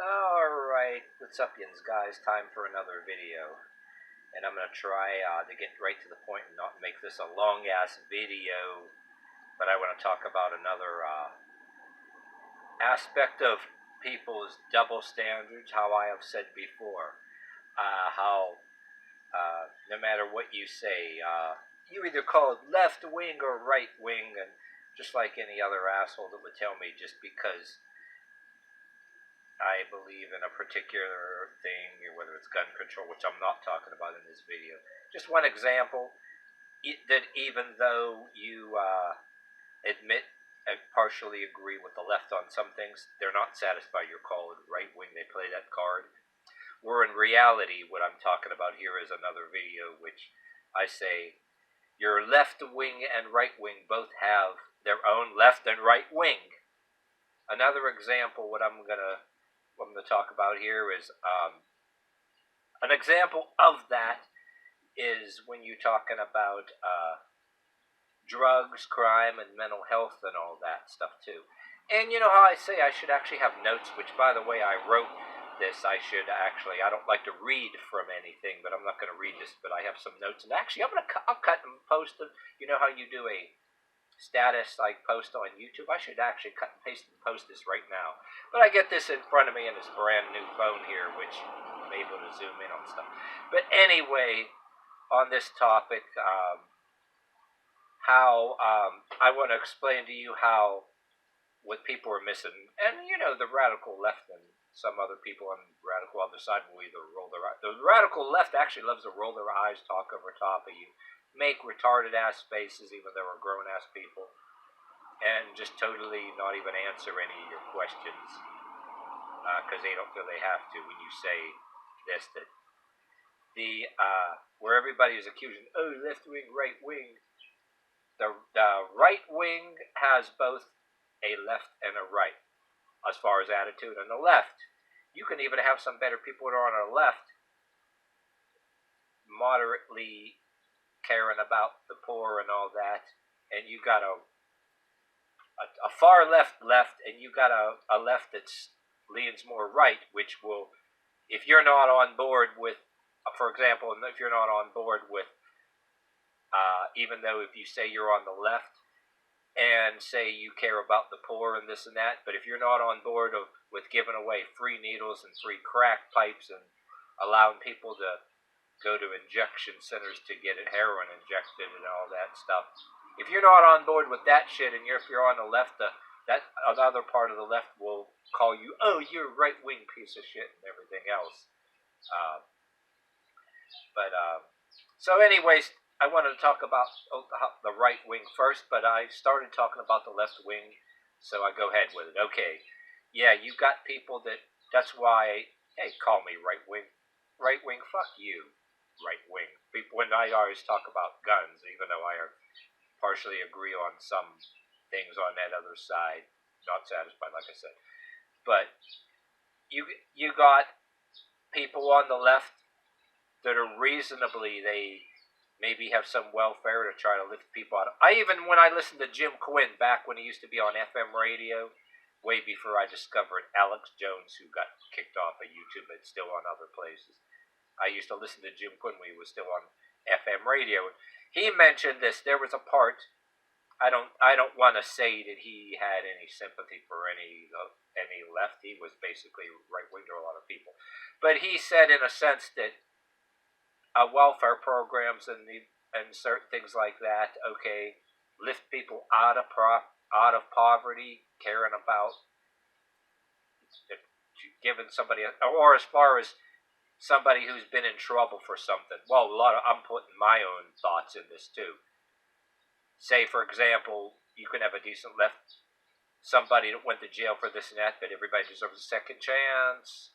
Alright, what's up yins guys, time for another video. And I'm going to try to get right to the point and not make this a long ass video. But I want to talk about another aspect of people's double standards, how I have said before. How no matter what you say, you either call it left wing or right wing, and just like any other asshole that would tell me just because I believe in a particular thing, whether it's gun control, which I'm not talking about in this video. Just one example, that even though you admit and partially agree with the left on some things, they're not satisfied you're called right wing. They play that card. Where in reality, what I'm talking about here is another video which I say your left wing and right wing both have their own left and right wing. Another example, what I'm going to talk about here is an example of that is when you're talking about drugs, crime, and mental health and all that stuff too. And you know how I say I should actually have notes, which by the way I wrote this. I don't like to read from anything, but I'm not going to read this, but I have some notes. And actually I'll cut and post them. You know how you do a status like post on YouTube? I should actually cut and paste and post this right now. But I get this in front of me in this brand new phone here, which I'm able to zoom in on stuff. But anyway, on this topic, how I want to explain to you how what people are missing, and you know the radical left and some other people on the radical other side will either roll their eyes. The radical left actually loves to roll their eyes, talk over top of you, make retarded ass faces even though we're grown ass people, and just totally not even answer any of your questions because they don't feel they have to when you say this, that the where everybody is accusing, oh, left wing, right wing. The right wing has both a left and a right as far as attitude. On the left, you can even have some better people that are on the left moderately caring about the poor and all that, and you got a far left, and you got a left that leans more right, which will, if you're not on board with, for example, if you're not on board with, even though if you say you're on the left and say you care about the poor and this and that, but if you're not on board with giving away free needles and free crack pipes and allowing people to go to injection centers to get heroin injected and all that stuff, if you're not on board with that shit, and if you're on the left, that other part of the left will call you, oh, you're a right-wing piece of shit and everything else. So anyways, I wanted to talk about the right wing first, but I started talking about the left wing, so I go ahead with it. Okay, yeah, you got people that's why, hey, call me right wing. Right wing, fuck you, right wing. People, when I always talk about guns, even though I partially agree on some things on that other side, not satisfied, like I said. But you got people on the left that are reasonably, they maybe have some welfare to try to lift people out. When I listened to Jim Quinn back when he used to be on FM radio, way before I discovered Alex Jones, who got kicked off of YouTube but still on other places. I used to listen to Jim Quinn when he was still on FM radio. He mentioned this. There was a part. I don't want to say that he had any sympathy for any left. He was basically right wing to a lot of people, but he said in a sense that welfare programs and certain things like that, okay, lift people out of poverty, caring about giving somebody, or as far as somebody who's been in trouble for something. Well, I'm putting my own thoughts in this too. Say, for example, you can have a decent left, somebody that went to jail for this and that, but everybody deserves a second chance.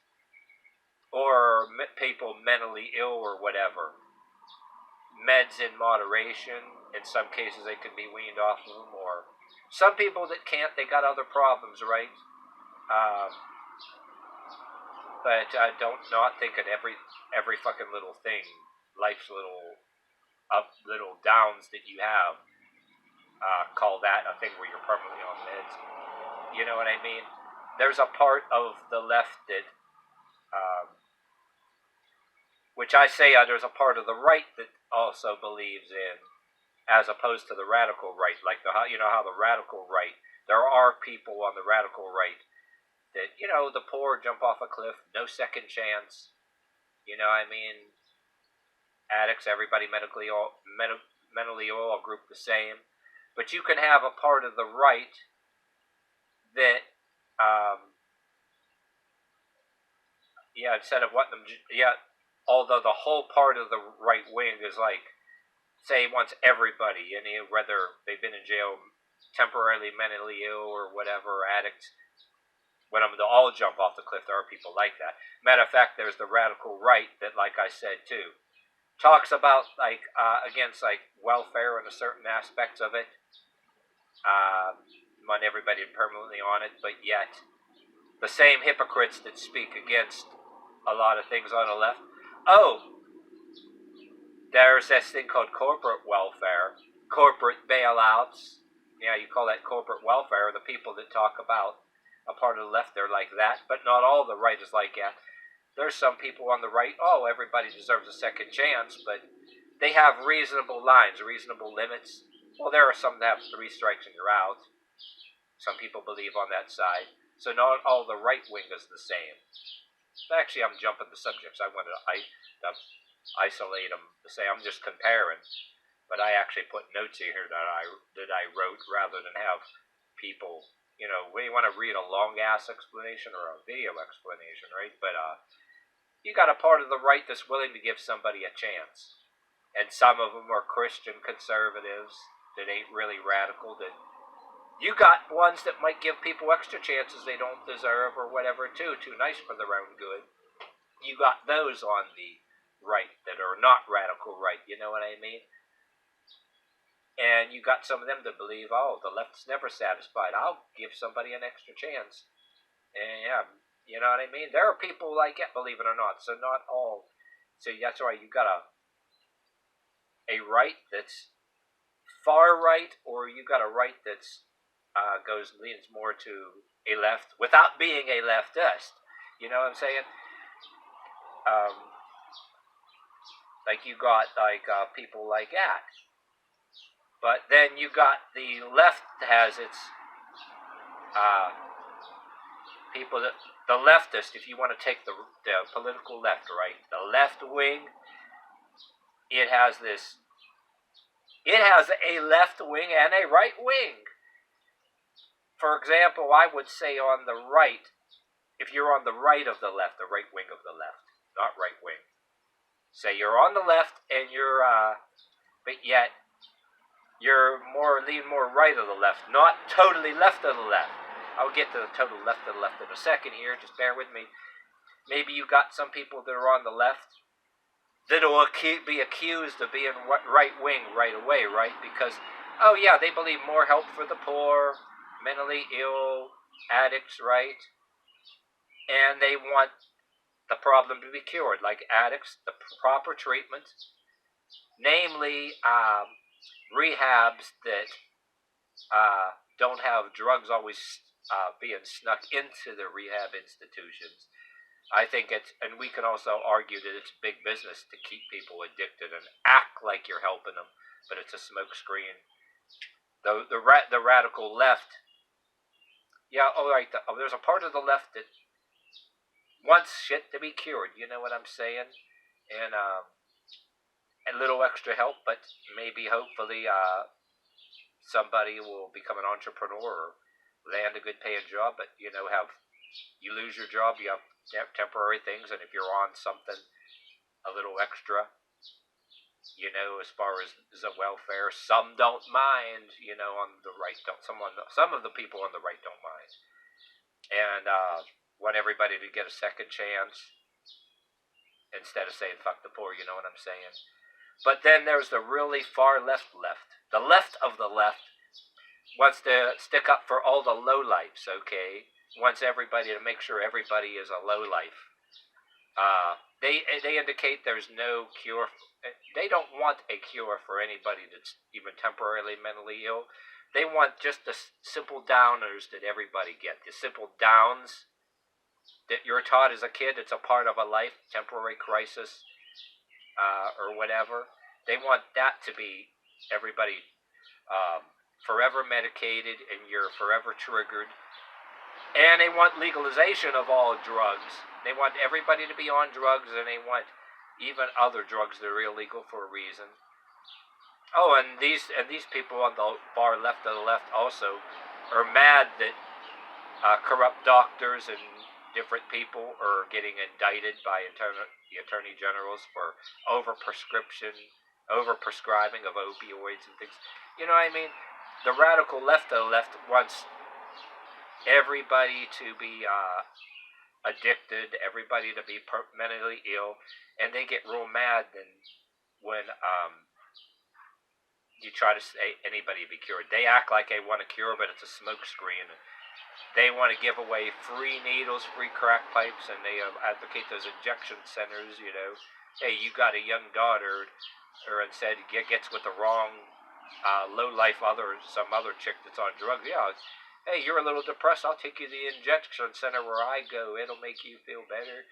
Or people mentally ill or whatever. Meds in moderation. In some cases, they can be weaned off of them. Or some people that can't, they got other problems, right? But don't not think of every fucking little thing, life's little downs that you have. Call that a thing where you're permanently on meds. You know what I mean? There's a part of the left that which I say there's a part of the right that also believes in, as opposed to the radical right. Like how the radical right, there are people on the radical right that the poor jump off a cliff, no second chance. I mean, addicts, everybody mentally ill, all grouped the same. But you can have a part of the right that, instead of wanting them, although the whole part of the right wing is like, say, wants everybody, whether they've been in jail temporarily mentally ill or whatever, addicts, want them to all jump off the cliff. There are people like that. Matter of fact, there's the radical right that, like I said too, talks about against welfare and a certain aspects of it. Want everybody permanently on it, but yet the same hypocrites that speak against a lot of things on the left. Oh, there's this thing called corporate welfare, corporate bailouts. Yeah, you call that corporate welfare. The people that talk about a part of the left, they're like that, but not all the right is like that. There's some people on the right, everybody deserves a second chance, but they have reasonable lines, reasonable limits. Well, there are some that have 3 strikes and you're out. Some people believe on that side. So not all the right wing is the same. Actually, I'm jumping the subjects. I wanted to isolate them to say I'm just comparing, but I actually put notes here that I wrote rather than have people. We want to read a long ass explanation or a video explanation, right? But you got a part of the right that's willing to give somebody a chance, and some of them are Christian conservatives that ain't really radical. That you got ones that might give people extra chances they don't deserve or whatever too nice for their own good. You got those on the right that are not radical right, you know what I mean? And you got some of them that believe, the left's never satisfied. I'll give somebody an extra chance. And yeah, you know what I mean? There are people like that, believe it or not. So not all. So that's why you got a right that's far right, or you got a right that's leans more to a left without being a leftist. You know what I'm saying? Like you got people like that. But then you got the left has its people that the leftist. If you want to take the political left, right, the left wing, it has a left wing and a right wing. For example, I would say on the right, if you're on the right of the left, the right wing of the left, not right wing. Say you're on the left and you're, but yet you're lean more right of the left, not totally left of the left. I'll get to the total left of the left in a second here. Just bear with me. Maybe you got some people that are on the left that'll be accused of being right wing right away, right? Because, they believe more help for the poor, mentally ill, addicts, right? And they want the problem to be cured, like addicts, the proper treatment, namely rehabs that don't have drugs always being snuck into the rehab institutions. I think and we can also argue that it's big business to keep people addicted and act like you're helping them, but it's a smokescreen. The radical left, there's a part of the left that wants shit to be cured. You know what I'm saying? And a little extra help, but maybe hopefully somebody will become an entrepreneur or land a good paying job. But you lose your job, you have temporary things, and if you're on something a little extra, as far as the welfare, some don't mind. On the right, some of the people on the right don't mind, and want everybody to get a second chance instead of saying fuck the poor. You know what I'm saying? But then there's the really far left. The left of the left wants to stick up for all the lowlifes, okay? Wants everybody to make sure everybody is a lowlife. They indicate there's no cure. They don't want a cure for anybody that's even temporarily mentally ill. They want just the simple downers that everybody gets. The simple downs that you're taught as a kid. It's a part of a life, temporary crisis, or whatever. They want that to be everybody forever medicated, and you're forever triggered. And they want legalization of all drugs. They want everybody to be on drugs, and they want even other drugs that are illegal for a reason. Oh, and these people on the far left of the left also are mad that corrupt doctors and different people are getting indicted by the attorney generals for overprescribing of opioids and things. You know what I mean? The radical left of the left wants everybody to be addicted, everybody to be mentally ill, and they get real mad when you try to say anybody be cured. They act like they want a cure, but it's a smokescreen. They want to give away free needles, free crack pipes, and they advocate those injection centers. You know, hey, you got a young daughter, or instead gets with the wrong low life some other chick that's on drugs. Yeah. Hey, you're a little depressed. I'll take you to the injection center where I go. It'll make you feel better.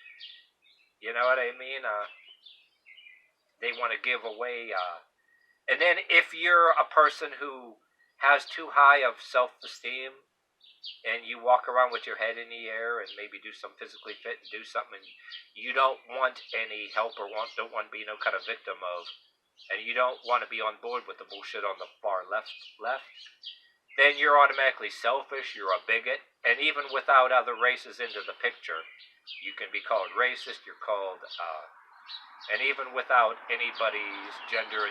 You know what I mean? They want to give away. And then if you're a person who has too high of self-esteem and you walk around with your head in the air and maybe do some physically fit and do something and you don't want any help or don't want to be no kind of victim of, and you don't want to be on board with the bullshit on the far left, then you're automatically selfish, you're a bigot, and even without other races into the picture, you can be called racist, you're called, and even without anybody's gender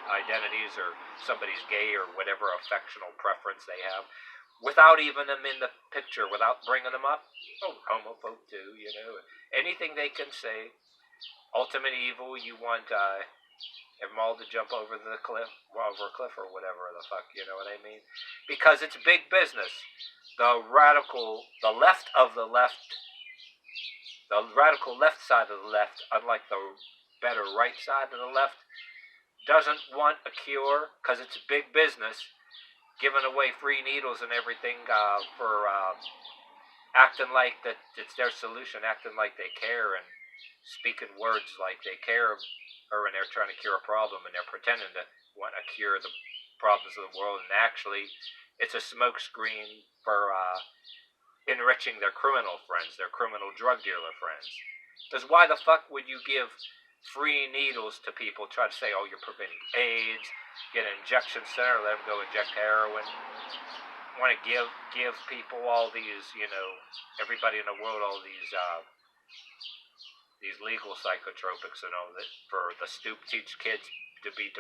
identities or somebody's gay or whatever affectional preference they have, without even them in the picture, without bringing them up, homophobe too, you know, anything they can say, ultimate evil, you want, them all to jump over a cliff or whatever the fuck, you know what I mean? Because it's big business. The radical left side of the left, unlike the better right side of the left, doesn't want a cure because it's big business, giving away free needles and everything for acting like that it's their solution, acting like they care and speaking words like they care, or when they're trying to cure a problem and they're pretending to want to cure the problems of the world, and actually it's a smokescreen for enriching their criminal friends, their criminal drug dealer friends. Because why the fuck would you give free needles to people, try to say, oh, you're preventing AIDS, get an injection center, let them go inject heroin, want to give people all these, you know, everybody in the world all these legal psychotropics and all that for the teach kids to be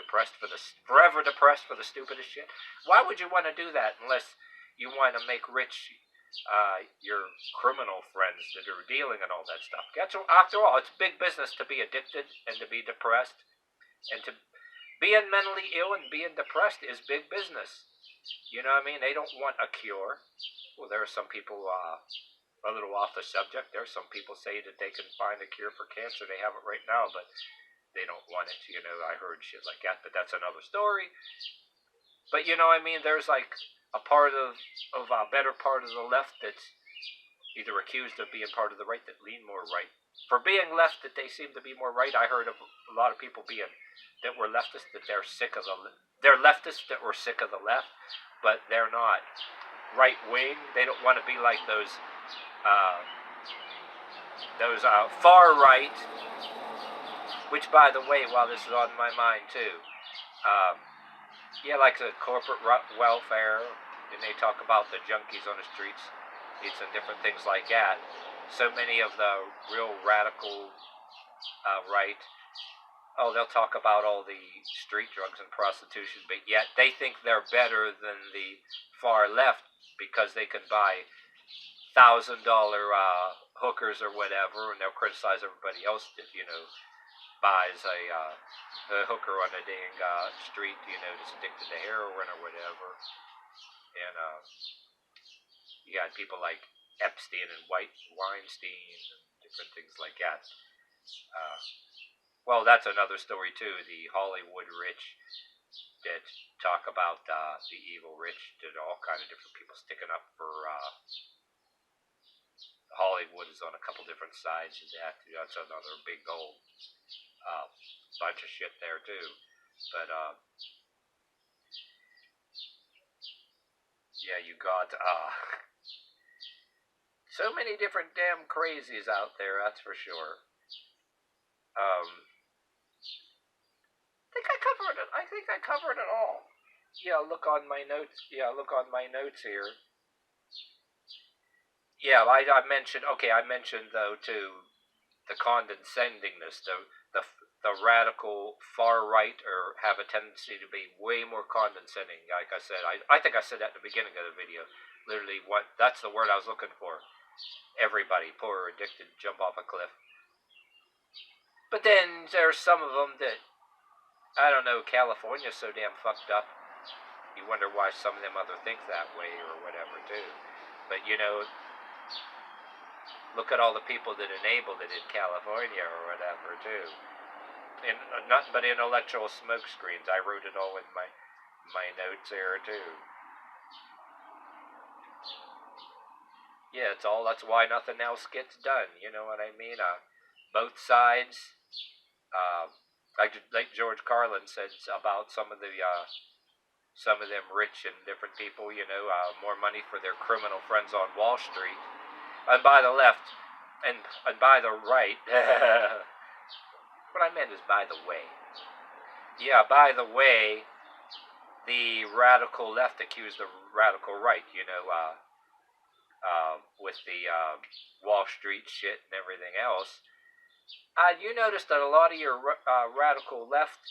forever depressed for the stupidest shit. Why would you want to do that unless you want to make rich your criminal friends that are dealing and all that stuff? After all, it's big business to be addicted and to be depressed, and to being mentally ill and being depressed is big business. You know what I mean? They don't want a cure. Well, there are some people a little off the subject. There's some people say that they can find a cure for cancer. They have it right now, but they don't want it. You know, I heard shit like that, but that's another story. But you know what I mean? There's like a part of a better part of the left that's either accused of being part of the right that lean more right. For being left, that they seem to be more right. I heard of a lot of people that were leftists, that they're leftists that were sick of the left, but they're not right wing. They don't want to be like those far right, which, by the way, while this is on my mind too, like the corporate welfare, and they talk about the junkies on the streets, and different things like that. So many of the real radical right, they'll talk about all the street drugs and prostitution, but yet they think they're better than the far left because they can buy $1,000 hookers or whatever, and they'll criticize everybody else that, you know, buys a hooker on a dang street, you know, that's addicted to heroin or whatever. And you got people like Epstein and Weinstein and different things like that. Well, that's another story too. The Hollywood rich that talk about the evil rich, that all kind of different people sticking up for Hollywood is on a couple different sides of that. That's another big old bunch of shit there too. But yeah, you got so many different damn crazies out there. That's for sure. I think I covered it all. Yeah, look on my notes. Yeah, look on my notes here. Yeah, I mentioned. Okay, I mentioned though too the condescendingness, the radical far right or have a tendency to be way more condescending. Like I said, I think I said that at the beginning of the video. Literally, what that's the word I was looking for. Everybody, poor or addicted, jump off a cliff. But then there's some of them that I don't know. California's so damn fucked up. You wonder why some of them other think that way or whatever too. But you know, look at all the people that enabled it in California or whatever too. And nothing but intellectual smoke screens. I wrote it all in my notes there too. Yeah, it's all. That's why nothing else gets done. You know what I mean? Both sides. Like George Carlin said about some of them rich and different people. You know, more money for their criminal friends on Wall Street, and by the left, and by the right. What I meant is by the way. Yeah, by the way, the radical left accused the radical right. You know, with the Wall Street shit and everything else. You notice that a lot of your radical left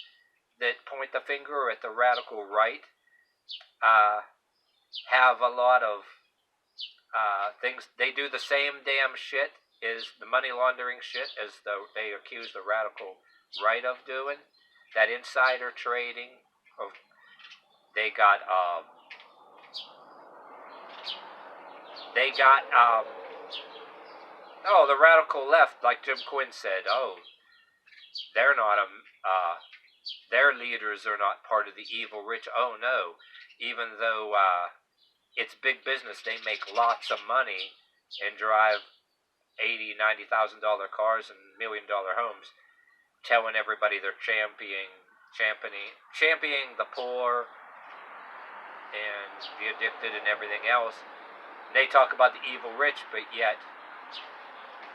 that point the finger at the radical right have a lot of things. They do the same damn shit as the money laundering shit as they accuse the radical right of doing. That insider trading. Of, they got the radical left, like Jim Quinn said, they're not their leaders are not part of the evil rich. Oh no, even though it's big business, they make lots of money and drive $80,000-$90,000 cars and $1 million homes, telling everybody they're championing the poor and the addicted and everything else. They talk about the evil rich, but yet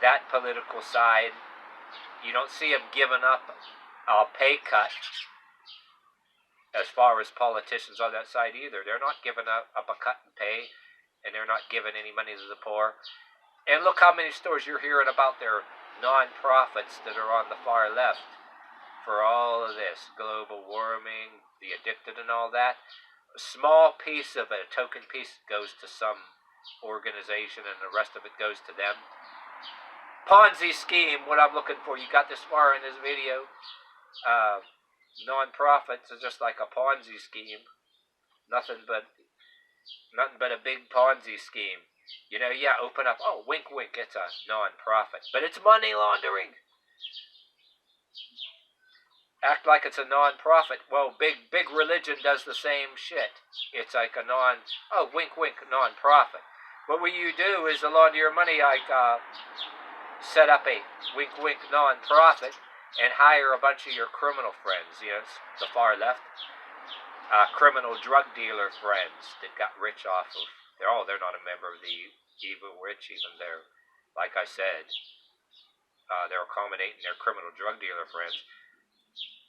that political side, you don't see them giving up a pay cut as far as politicians on that side either. They're not giving up a cut in pay, and they're not giving any money to the poor. And look how many stories you're hearing about their non-profits that are on the far left for all of this, global warming, the addicted and all that. A small piece of it, a token piece, goes to some organization and the rest of it goes to them. Ponzi scheme, what I'm looking for. You got this far in this video. Non-profits is just like a Ponzi scheme. Nothing but a big Ponzi scheme. You know, yeah, open up. Oh, wink, wink. It's a non-profit, but it's money laundering. Act like it's a non-profit. Well, big religion does the same shit. It's like a wink, wink, non-profit. What will you do is a lot of your money, like set up a wink, wink, non-profit and hire a bunch of your criminal friends. You know, the far left, criminal drug dealer friends that got rich off of. They're not a member of the evil rich, even they're, like I said, they're accommodating their criminal drug dealer friends.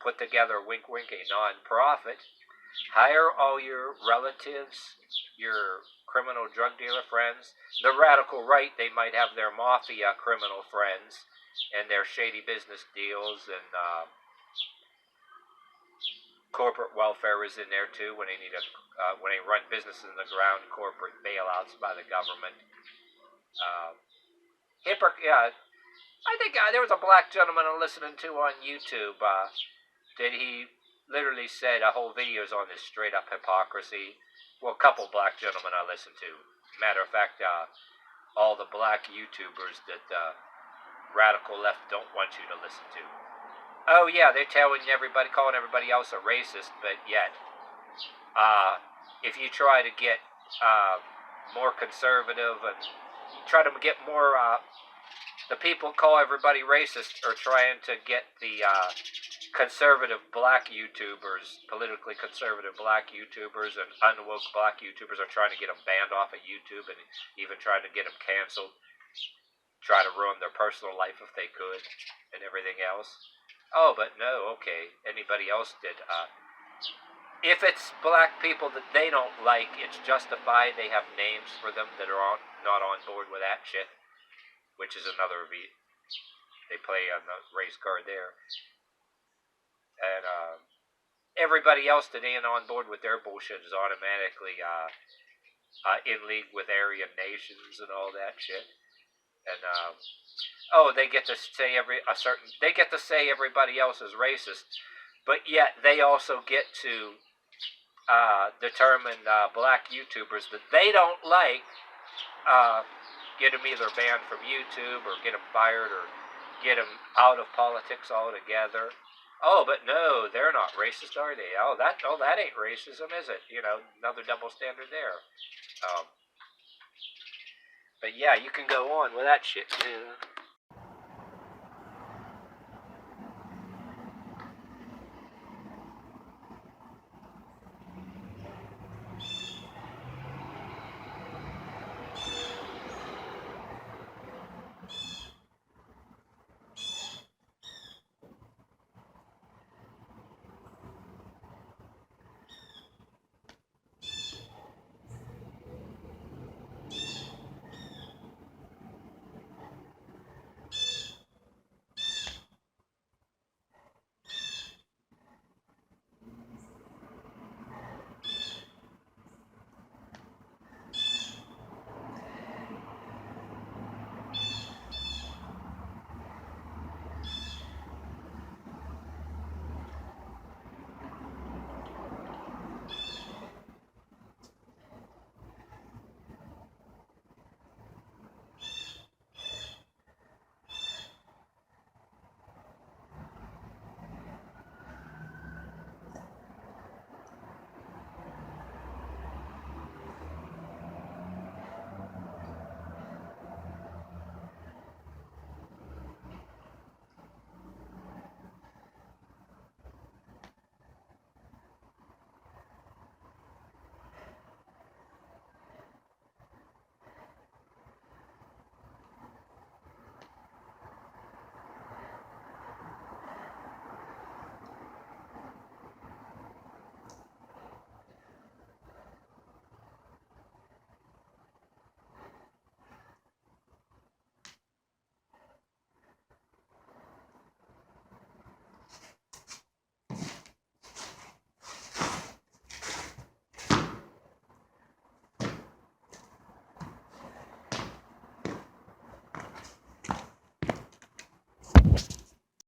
Put together, wink, wink, a non-profit. Hire all your relatives, your criminal drug dealer friends. The radical right, they might have their mafia criminal friends and their shady business deals, and corporate welfare is in there too when they need when they run businesses in the ground, corporate bailouts by the government. Yeah, I think there was a black gentleman I'm listening to on YouTube that he literally said a whole video is on this straight up hypocrisy. Well, a couple black gentlemen I listen to. Matter of fact, all the black YouTubers that radical left don't want you to listen to. Oh yeah, they're calling everybody else a racist, but yet, if you try to get more conservative and try to get more. The people call everybody racist are trying to get the conservative black YouTubers, politically conservative black YouTubers, and unwoke black YouTubers are trying to get them banned off of YouTube and even trying to get them canceled. Try to ruin their personal life if they could, and everything else. Oh, but no, okay. Anybody else did. If it's black people that they don't like, it's justified. They have names for them that are not on board with that shit, which is another they play on the race card there. And everybody else that ain't on board with their bullshit is automatically in league with Aryan nations and all that shit. And they get to say they get to say everybody else is racist, but yet they also get to determine black YouTubers that they don't like, get them either banned from YouTube or get them fired or get them out of politics altogether. Oh, but no, they're not racist, are they? Oh, that ain't racism, is it? Another double standard there. But yeah, you can go on with that shit too.